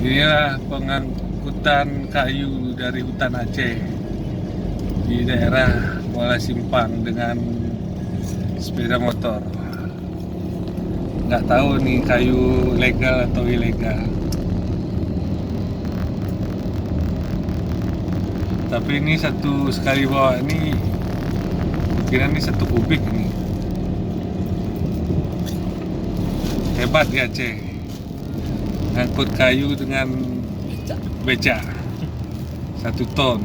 Inilah pengangkutan kayu dari hutan Aceh di daerah Kuala Simpang dengan sepeda motor. Nggak tahu nih kayu legal atau ilegal. Tapi ini satu sekali bawa ini, kira ini 1 kubik ini. Hebat di Aceh, ngangkut kayu dengan beca 1 ton.